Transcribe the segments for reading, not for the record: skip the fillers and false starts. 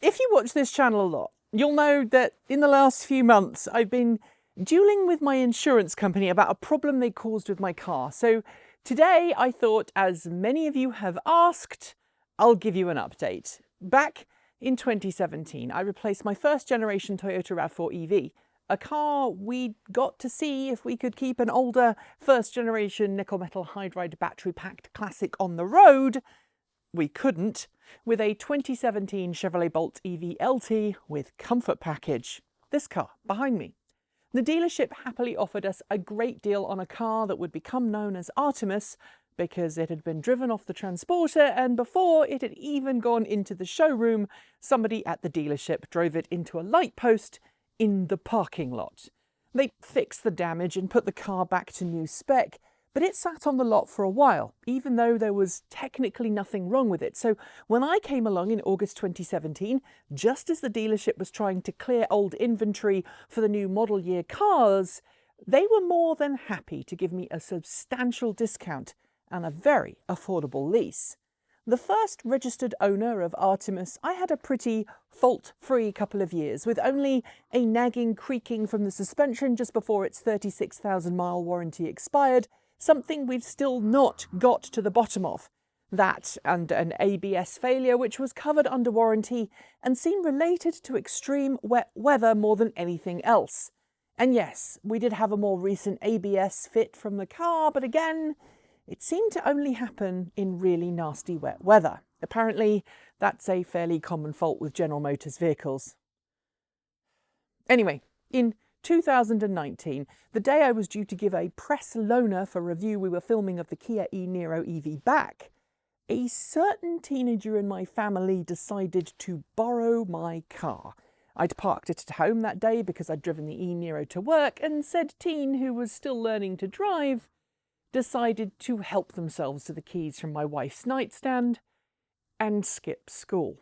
If you watch this channel a lot, you'll know that in the last few months I've been dueling with my insurance company about a problem they caused with my car. So today I thought, as many of you have asked, I'll give you an update. Back in 2017, I replaced my first generation Toyota RAV4 EV, a car we got to see if we could keep an older first generation nickel metal hydride battery packed classic on the road. We couldn't, with a 2017 Chevrolet Bolt EV LT with comfort package. This car behind me. The dealership happily offered us a great deal on a car that would become known as Artemis because it had been driven off the transporter, and before it had even gone into the showroom, somebody at the dealership drove it into a light post in the parking lot. They fixed the damage and put the car back to new spec, but it sat on the lot for a while, even though there was technically nothing wrong with it. So when I came along in August 2017, just as the dealership was trying to clear old inventory for the new model year cars, they were more than happy to give me a substantial discount and a very affordable lease. The first registered owner of Artemis, I had a pretty fault-free couple of years, with only a nagging creaking from the suspension just before its 36,000-mile warranty expired, something we've still not got to the bottom of. That and an ABS failure which was covered under warranty and seemed related to extreme wet weather more than anything else. And yes, we did have a more recent ABS fit from the car, but again, it seemed to only happen in really nasty wet weather. Apparently, that's a fairly common fault with General Motors vehicles. Anyway, in 2019, the day I was due to give a press loaner for review we were filming of the Kia Niro EV back, a certain teenager in my family decided to borrow my car. I'd parked it at home that day because I'd driven the Niro to work, and said teen, who was still learning to drive, decided to help themselves to the keys from my wife's nightstand and skip school.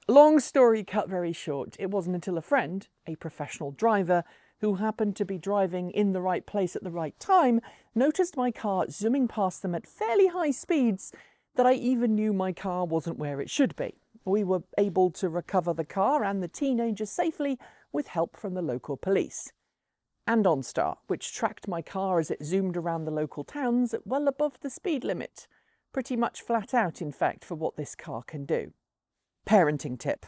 Long story cut very short, it wasn't until a friend, a professional driver, who happened to be driving in the right place at the right time, noticed my car zooming past them at fairly high speeds, that I even knew my car wasn't where it should be. We were able to recover the car and the teenager safely with help from the local police. And OnStar, which tracked my car as it zoomed around the local towns at well above the speed limit. Pretty much flat out, in fact, for what this car can do. Parenting tip.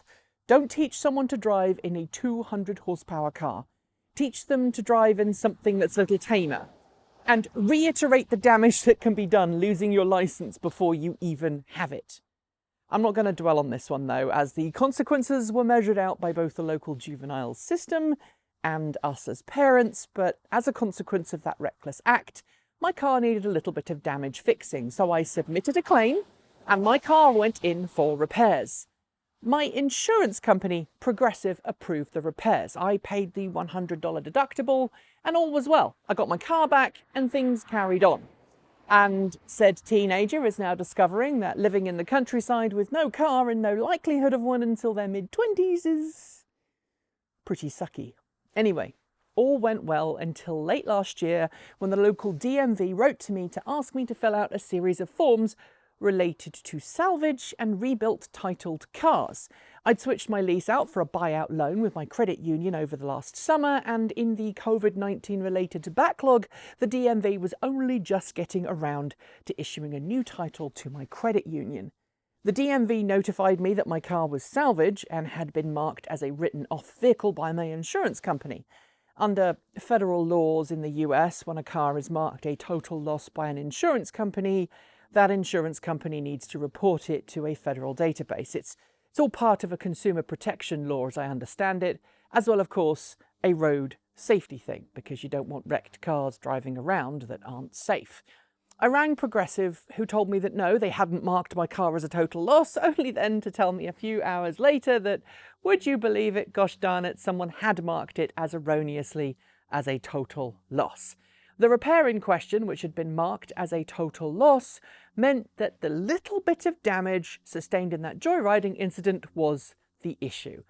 Don't teach someone to drive in a 200 horsepower car. Teach them to drive in something that's a little tamer. And reiterate the damage that can be done losing your license before you even have it. I'm not going to dwell on this one though, as the consequences were measured out by both the local juvenile system and us as parents, but as a consequence of that reckless act, my car needed a little bit of damage fixing, so I submitted a claim and my car went in for repairs. My insurance company, Progressive, approved the repairs. I paid the $100 deductible and all was well. I got my car back and things carried on. And said teenager is now discovering that living in the countryside with no car and no likelihood of one until their mid-20s is pretty sucky. Anyway, all went well until late last year when the local DMV wrote to me to ask me to fill out a series of forms related to salvage and rebuilt titled cars. I'd switched my lease out for a buyout loan with my credit union over the last summer, and in the COVID-19 related backlog, the DMV was only just getting around to issuing a new title to my credit union. The DMV notified me that my car was salvage and had been marked as a written-off vehicle by my insurance company. Under federal laws in the US, when a car is marked a total loss by an insurance company, that insurance company needs to report it to a federal database. It's all part of a consumer protection law, as I understand it, as well, of course, a road safety thing, because you don't want wrecked cars driving around that aren't safe. I rang Progressive, who told me that no, they hadn't marked my car as a total loss, only then to tell me a few hours later that, would you believe it, gosh darn it, someone had marked it as erroneously as a total loss. The repair in question, which had been marked as a total loss, meant that the little bit of damage sustained in that joyriding incident was the issue.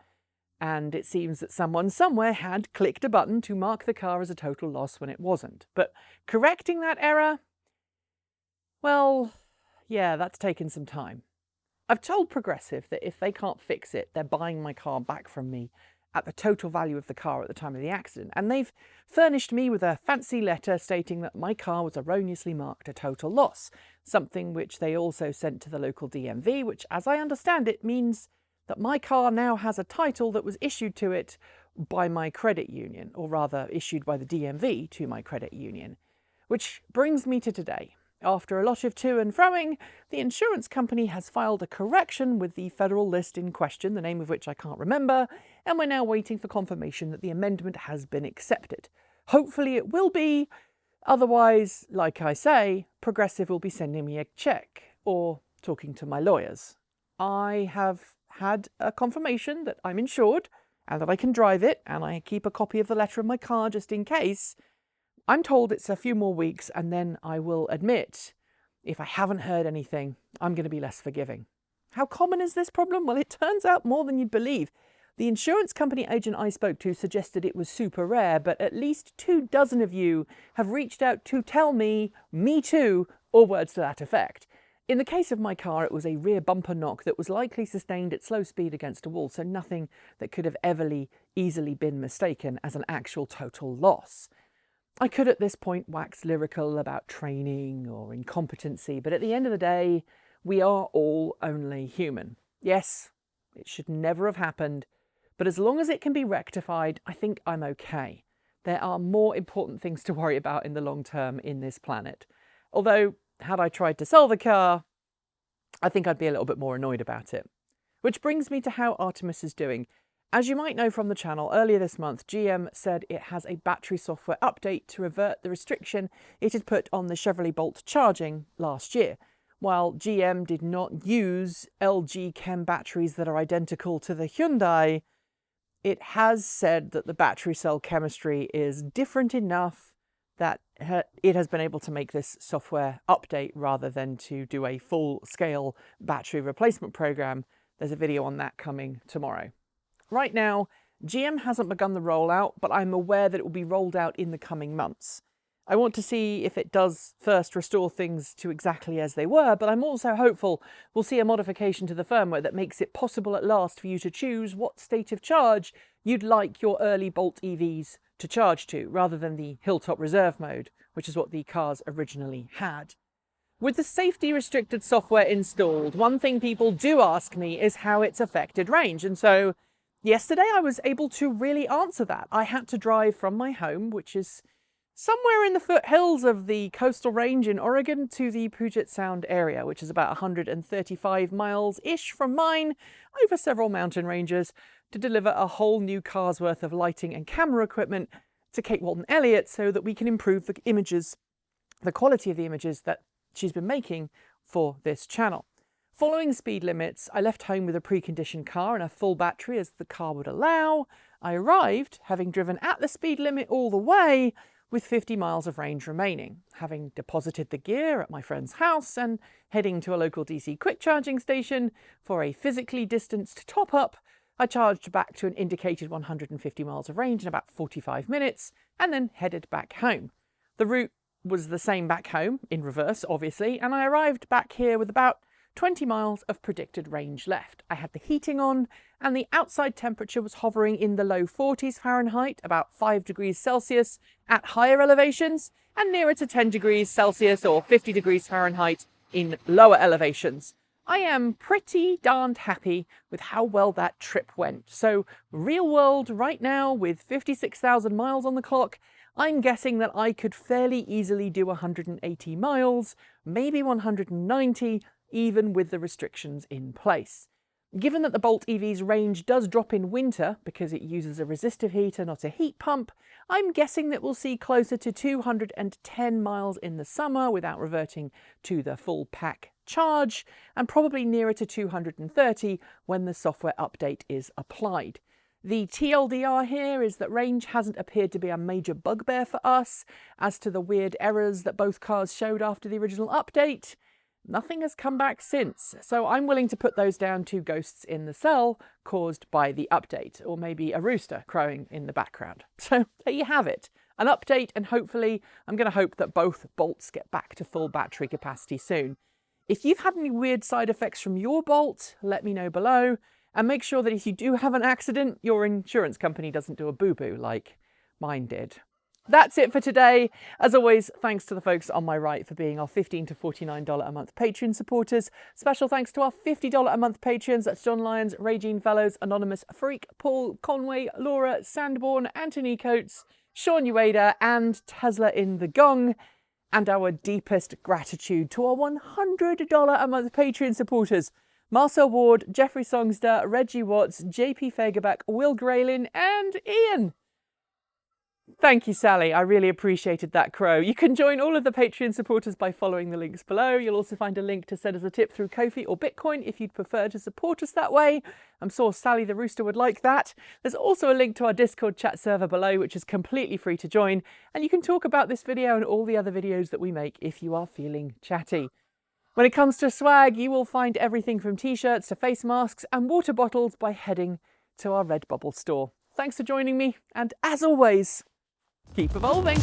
And it seems that someone somewhere had clicked a button to mark the car as a total loss when it wasn't. But correcting that error, well, yeah, that's taken some time. I've told Progressive that if they can't fix it, they're buying my car back from me at the total value of the car at the time of the accident. And they've furnished me with a fancy letter stating that my car was erroneously marked a total loss, something which they also sent to the local DMV, which, as I understand it, means that my car now has a title that was issued to it by my credit union, or rather issued by the DMV to my credit union. Which brings me to today. After a lot of to and froing, the insurance company has filed a correction with the federal list in question, the name of which I can't remember, and we're now waiting for confirmation that the amendment has been accepted. Hopefully it will be, otherwise, like I say, Progressive will be sending me a cheque, or talking to my lawyers. I have had a confirmation that I'm insured, and that I can drive it, and I keep a copy of the letter in my car just in case. I'm told it's a few more weeks, and then I will admit, if I haven't heard anything, I'm going to be less forgiving. How common is this problem? Well, it turns out more than you'd believe. The insurance company agent I spoke to suggested it was super rare, but at least 24 of you have reached out to tell me too, or words to that effect. In the case of my car, it was a rear bumper knock that was likely sustained at slow speed against a wall, so nothing that could have easily been mistaken as an actual total loss. I could at this point wax lyrical about training or incompetency, but at the end of the day, we are all only human. Yes, it should never have happened, but as long as it can be rectified, I think I'm okay. There are more important things to worry about in the long term in this planet. Although, had I tried to sell the car, I think I'd be a little bit more annoyed about it. Which brings me to how Artemis is doing. As you might know from the channel, earlier this month, GM said it has a battery software update to revert the restriction it had put on the Chevrolet Bolt charging last year. While GM did not use LG Chem batteries that are identical to the Hyundai, it has said that the battery cell chemistry is different enough that it has been able to make this software update rather than to do a full-scale battery replacement program. There's a video on that coming tomorrow. Right now, GM hasn't begun the rollout, but I'm aware that it will be rolled out in the coming months. I want to see if it does first restore things to exactly as they were, but I'm also hopeful we'll see a modification to the firmware that makes it possible at last for you to choose what state of charge you'd like your early Bolt EVs to charge to, rather than the Hilltop Reserve mode, which is what the cars originally had. With the safety restricted software installed, one thing people do ask me is how it's affected range, and so yesterday I was able to really answer that. I had to drive from my home, which is somewhere in the foothills of the coastal range in Oregon, to the Puget Sound area, which is about 135 miles-ish from mine, over several mountain ranges, to deliver a whole new car's worth of lighting and camera equipment to Kate Walton Elliott so that we can improve the images, the quality of the images that she's been making for this channel. Following speed limits, I left home with a preconditioned car and a full battery as the car would allow. I arrived, having driven at the speed limit all the way, with 50 miles of range remaining. Having deposited the gear at my friend's house and heading to a local DC quick charging station for a physically distanced top-up, I charged back to an indicated 150 miles of range in about 45 minutes and then headed back home. The route was the same back home, in reverse obviously, and I arrived back here with about 20 miles of predicted range left. I had the heating on and the outside temperature was hovering in the low 40s Fahrenheit, about 5 degrees Celsius at higher elevations, and nearer to 10 degrees Celsius or 50 degrees Fahrenheit in lower elevations. I am pretty darned happy with how well that trip went. So real world right now, with 56,000 miles on the clock, I'm guessing that I could fairly easily do 180 miles, maybe 190, even with the restrictions in place. Given that the Bolt EV's range does drop in winter because it uses a resistive heater, not a heat pump, I'm guessing that we'll see closer to 210 miles in the summer without reverting to the full pack charge, and probably nearer to 230 when the software update is applied. The TLDR here is that range hasn't appeared to be a major bugbear for us. As to the weird errors that both cars showed after the original update, nothing has come back since, so I'm willing to put those down to ghosts in the cell caused by the update, or maybe a rooster crowing in the background. So there you have it, an update, and hopefully I'm going to hope that both Bolts get back to full battery capacity soon. If you've had any weird side effects from your Bolt, let me know below. And make sure that if you do have an accident, your insurance company doesn't do a boo-boo like mine did. That's it for today. As always, thanks to the folks on my right for being our $15 to $49 a month Patreon supporters. Special thanks to our $50 a month patrons. That's John Lyons, Regine Fellows, Anonymous Freak, Paul Conway, Laura Sandborn, Anthony Coates, Sean Ueda, and Tesla in the Gong. And our deepest gratitude to our $100 a month Patreon supporters. Marcel Ward, Jeffrey Songster, Reggie Watts, JP Fagerback, Will Graylin, and Ian. Thank you, Sally. I really appreciated that crow. You can join all of the Patreon supporters by following the links below. You'll also find a link to send us a tip through Ko-fi or Bitcoin if you'd prefer to support us that way. I'm sure Sally the Rooster would like that. There's also a link to our Discord chat server below, which is completely free to join. And you can talk about this video and all the other videos that we make if you are feeling chatty. When it comes to swag, you will find everything from t-shirts to face masks and water bottles by heading to our Redbubble store. Thanks for joining me, and as always, keep evolving.